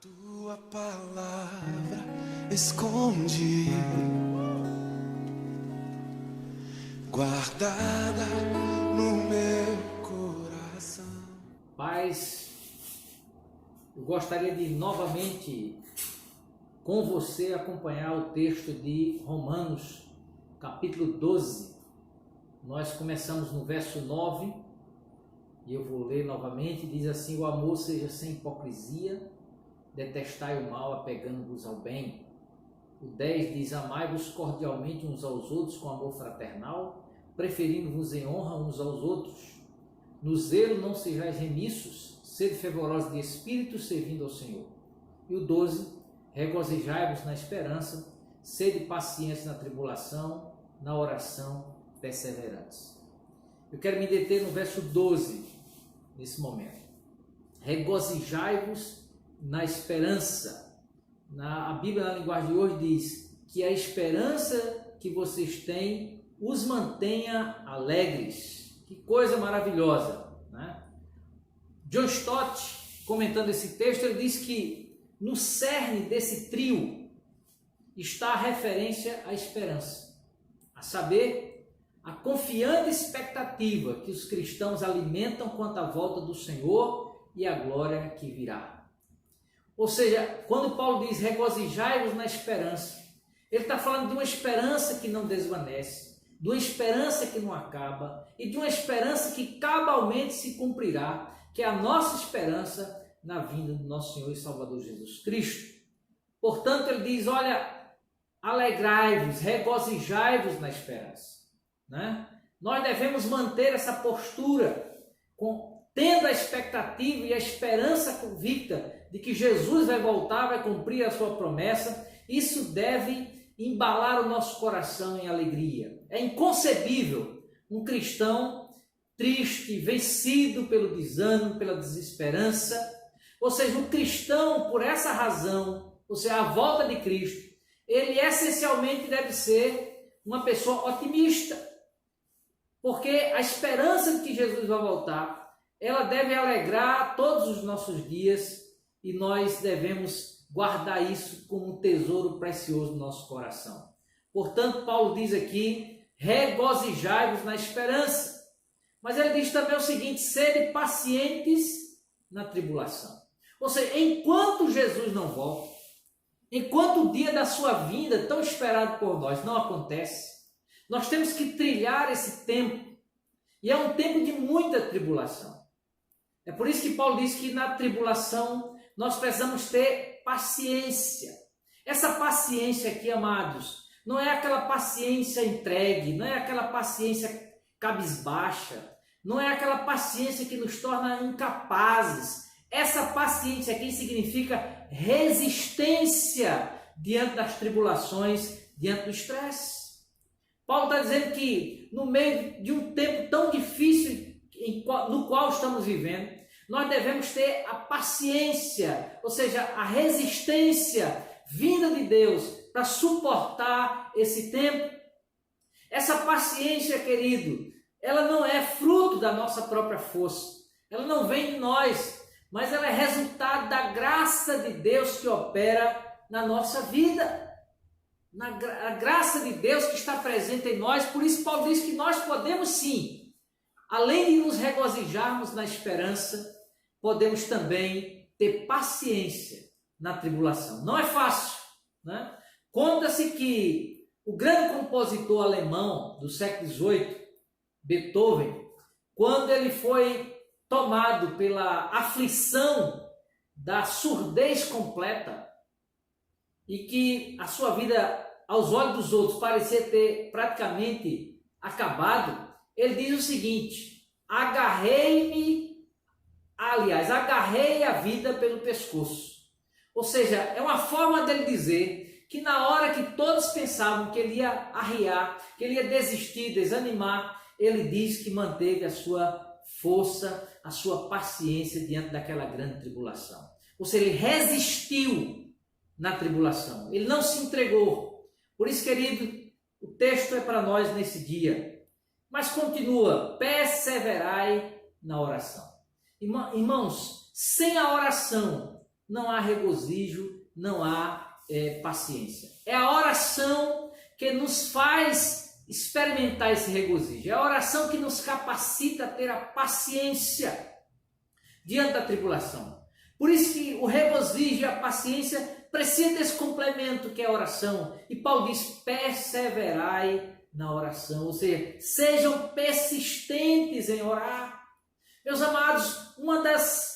Tua palavra esconde, guardada no meu coração. Paz, eu gostaria de novamente com você acompanhar o texto de Romanos, capítulo 12. Nós começamos no verso 9 e eu vou ler novamente. Diz assim: o amor seja sem hipocrisia, detestai o mal, apegando-vos ao bem. O 10 diz: amai-vos cordialmente uns aos outros com amor fraternal, preferindo-vos em honra uns aos outros. No zelo não sejais remissos, sede fervorosos de espírito, servindo ao Senhor. E o 12: regozijai-vos na esperança, sede pacientes na tribulação, na oração perseverantes. Eu quero me deter no verso 12, nesse momento. Regozijai-vos na esperança. A Bíblia, na linguagem de hoje, diz que a esperança que vocês têm os mantenha alegres. Que coisa maravilhosa, né? John Stott, comentando esse texto, ele diz que no cerne desse trio está a referência à esperança, a saber, a confiante expectativa que os cristãos alimentam quanto à volta do Senhor e a glória que virá. Ou seja, quando Paulo diz regozijai-vos na esperança, ele está falando de uma esperança que não desvanece, de uma esperança que não acaba e de uma esperança que cabalmente se cumprirá, que é a nossa esperança na vinda do nosso Senhor e Salvador Jesus Cristo. Portanto, ele diz, olha, alegrai-vos, regozijai-vos na esperança, né? Nós devemos manter essa postura, tendo a expectativa e a esperança convicta de que Jesus vai voltar, vai cumprir a sua promessa. Isso deve embalar o nosso coração em alegria. É inconcebível um cristão triste, vencido pelo desânimo, pela desesperança. Ou seja, um cristão, por essa razão, ou seja, a volta de Cristo, ele essencialmente deve ser uma pessoa otimista, porque a esperança de que Jesus vai voltar, ela deve alegrar todos os nossos dias e nós devemos guardar isso como um tesouro precioso no nosso coração. Portanto, Paulo diz aqui, regozijai-vos na esperança. Mas ele diz também o seguinte, sede pacientes na tribulação. Ou seja, enquanto Jesus não volta, enquanto o dia da sua vinda, tão esperado por nós, não acontece, nós temos que trilhar esse tempo. E é um tempo de muita tribulação. É por isso que Paulo diz que na tribulação nós precisamos ter paciência. Essa paciência aqui, amados, não é aquela paciência entregue, não é aquela paciência cabisbaixa, não é aquela paciência que nos torna incapazes. Essa paciência aqui significa resistência diante das tribulações, diante do estresse. Paulo está dizendo que no meio de um tempo tão difícil no qual estamos vivendo, nós devemos ter a paciência, ou seja, a resistência vinda de Deus para suportar esse tempo. Essa paciência, querido, ela não é fruto da nossa própria força, ela não vem de nós, mas ela é resultado da graça de Deus que opera na nossa vida. A graça de Deus que está presente em nós. Por isso Paulo diz que nós podemos sim, além de nos regozijarmos na esperança, podemos também ter paciência na tribulação. Não é fácil, né? Conta-se que o grande compositor alemão do século XVIII, Beethoven, quando ele foi tomado pela aflição da surdez completa e que a sua vida, aos olhos dos outros, parecia ter praticamente acabado, ele diz o seguinte, agarrei a vida pelo pescoço. Ou seja, é uma forma dele dizer que na hora que todos pensavam que ele ia arriar, que ele ia desistir, desanimar, ele diz que manteve a sua força, a sua paciência diante daquela grande tribulação. Ou seja, ele resistiu na tribulação, ele não se entregou. Por isso, querido, o texto é para nós nesse dia. Mas continua, perseverai na oração. Irmãos, sem a oração, não há regozijo, não há paciência. É a oração que nos faz experimentar esse regozijo. É a oração que nos capacita a ter a paciência diante da tribulação. Por isso que o regozijo e a paciência precisam desse complemento que é a oração. E Paulo diz, perseverai na oração, ou seja, sejam persistentes em orar. Meus amados, uma das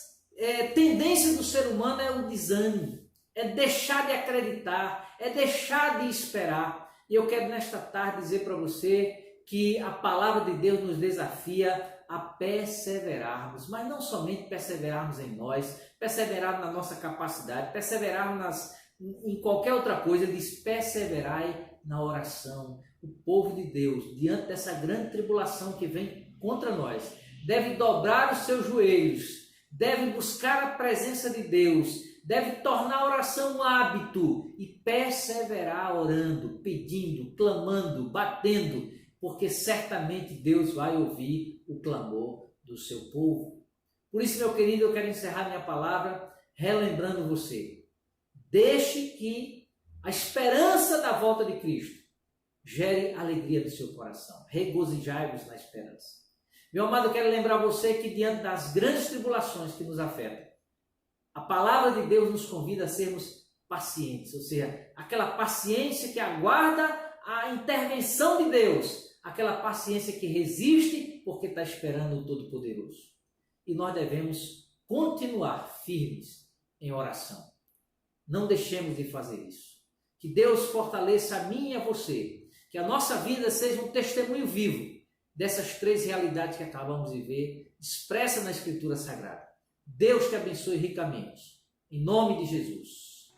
tendências do ser humano é o desânimo, é deixar de acreditar, é deixar de esperar. E eu quero nesta tarde dizer para você que a palavra de Deus nos desafia a perseverarmos, mas não somente perseverarmos em nós, perseverar na nossa capacidade, perseverarmos em qualquer outra coisa. Ele diz, perseverai na oração. O povo de Deus, diante dessa grande tribulação que vem contra nós, deve dobrar os seus joelhos, deve buscar a presença de Deus, deve tornar a oração um hábito e perseverar orando, pedindo, clamando, batendo, porque certamente Deus vai ouvir o clamor do seu povo. Por isso, meu querido, eu quero encerrar minha palavra relembrando você. Deixe que a esperança da volta de Cristo gere alegria do seu coração. Regozijai-vos na esperança. Meu amado, eu quero lembrar você que diante das grandes tribulações que nos afetam, a palavra de Deus nos convida a sermos pacientes, ou seja, aquela paciência que aguarda a intervenção de Deus, aquela paciência que resiste porque está esperando o Todo-Poderoso. E nós devemos continuar firmes em oração. Não deixemos de fazer isso. Que Deus fortaleça a mim e a você, que a nossa vida seja um testemunho vivo dessas três realidades que acabamos de ver, expressa na Escritura Sagrada. Deus te abençoe ricamente. Em nome de Jesus.